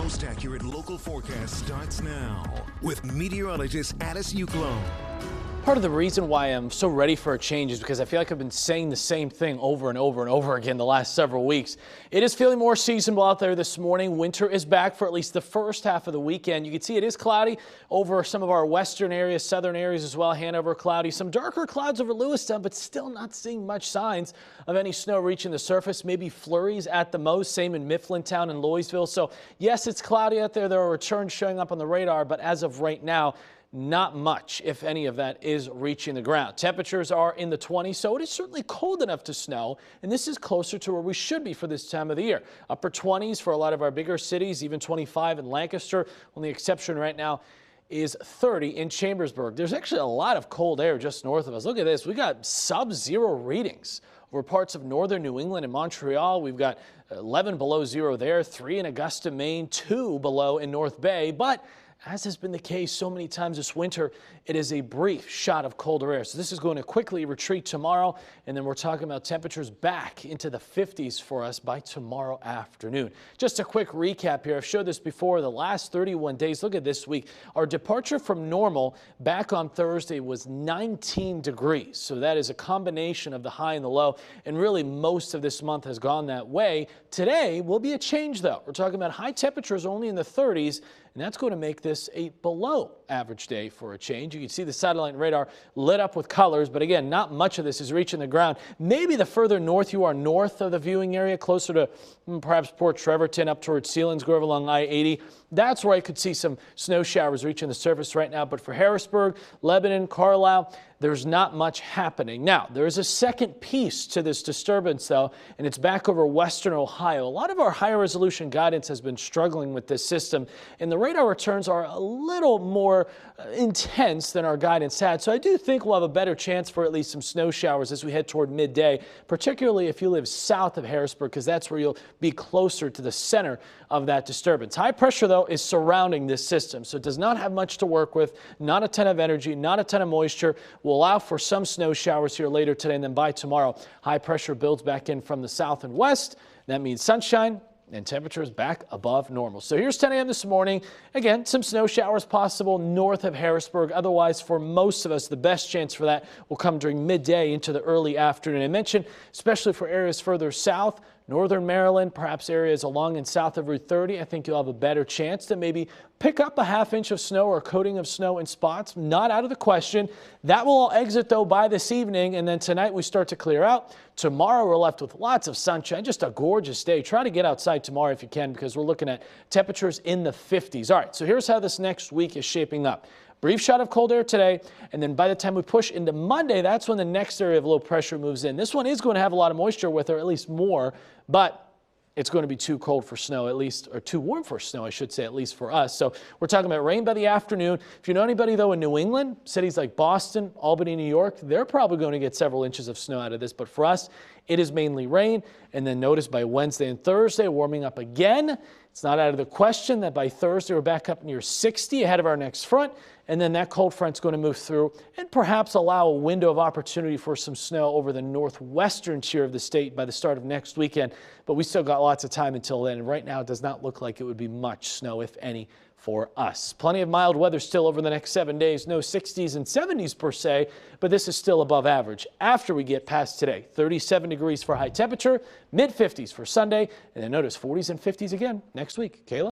most accurate local forecast starts now with meteorologist Juklo. Part of the reason why I'm so ready for a change is because I feel like I've been saying the same thing over and over and over again the last several weeks. It is feeling more seasonable out there this morning. Winter is back for at least the first half of the weekend. You can see it is cloudy over some of our western areas, southern areas as well. Hanover cloudy, some darker clouds over Lewistown, but still not seeing much signs of any snow reaching the surface. Maybe flurries at the most. Same in Mifflintown and Louisville. So yes, it's cloudy out there. There are returns showing up on the radar, but as of right now, not much, if any of that, is reaching the ground. Temperatures are in the 20s, so it is certainly cold enough to snow, and this is closer to where we should be for this time of the year. Upper 20s for a lot of our bigger cities, even 25 in Lancaster. Only exception right now is 30 in Chambersburg. There's actually a lot of cold air just north of us. Look at this. We got sub-zero readings over parts of northern New England and Montreal. We've got 11 below zero there, 3 in Augusta, Maine, 2 below in North Bay, but as has been the case so many times this winter, it is a brief shot of colder air. So this is going to quickly retreat tomorrow, and then we're talking about temperatures back into the 50s for us by tomorrow afternoon. Just a quick recap here. I've showed this before. The last 31 days, look at this week. Our departure from normal back on Thursday was 19 degrees. So that is a combination of the high and the low, and really most of this month has gone that way. Today will be a change, though. We're talking about high temperatures only in the 30s, and that's going to make this a below average day for a change. You can see the satellite radar lit up with colors, but again, not much of this is reaching the ground. Maybe the further north you are north of the viewing area, closer to perhaps Port Trevorton up towards Selinsgrove along I-80, that's where I could see some snow showers reaching the surface right now. But for Harrisburg, Lebanon, Carlisle, there's not much happening. Now, there is a second piece to this disturbance, though, and it's back over western Ohio. A lot of our higher resolution guidance has been struggling with this system, and the radar returns are a little more intense than our guidance had. So I do think we'll have a better chance for at least some snow showers as we head toward midday, particularly if you live south of Harrisburg, because that's where you'll be closer to the center of that disturbance. High pressure, though, is surrounding this system, so it does not have much to work with, not a ton of energy, not a ton of moisture. Will allow for some snow showers here later today, and then by tomorrow, high pressure builds back in from the south and west. That means sunshine and temperatures back above normal. So here's 10 a.m. this morning. Again, some snow showers possible north of Harrisburg. Otherwise, for most of us, the best chance for that will come during midday into the early afternoon. I mentioned, especially for areas further south, northern Maryland, perhaps areas along and south of Route 30, I think you'll have a better chance to maybe pick up a ½ inch of snow or a coating of snow in spots. Not out of the question. That will all exit, though, by this evening, and then tonight we start to clear out. Tomorrow we're left with lots of sunshine, just a gorgeous day. Try to get outside tomorrow if you can, because we're looking at temperatures in the 50s. All right, so here's how this next week is shaping up. Brief shot of cold air today, and then by the time we push into Monday, that's when the next area of low pressure moves in. This one is going to have a lot of moisture with her, at least more, but it's going to be too cold for snow, at least, or too warm for snow, I should say, at least for us. So we're talking about rain by the afternoon. If you know anybody, though, in New England, cities like Boston, Albany, New York, they're probably going to get several inches of snow out of this. But for us, it is mainly rain. And then notice by Wednesday and Thursday, warming up again. It's not out of the question that by Thursday, we're back up near 60 ahead of our next front. And then that cold front's going to move through and perhaps allow a window of opportunity for some snow over the northwestern tier of the state by the start of next weekend. But we still got lots of time until then. And right now, it does not look like it would be much snow, if any, for us. Plenty of mild weather still over the next 7 days. No 60s and 70s per se, but this is still above average after we get past today. 37 degrees for high temperature, mid 50s for Sunday, and then notice 40s and 50s again next week. Kayla?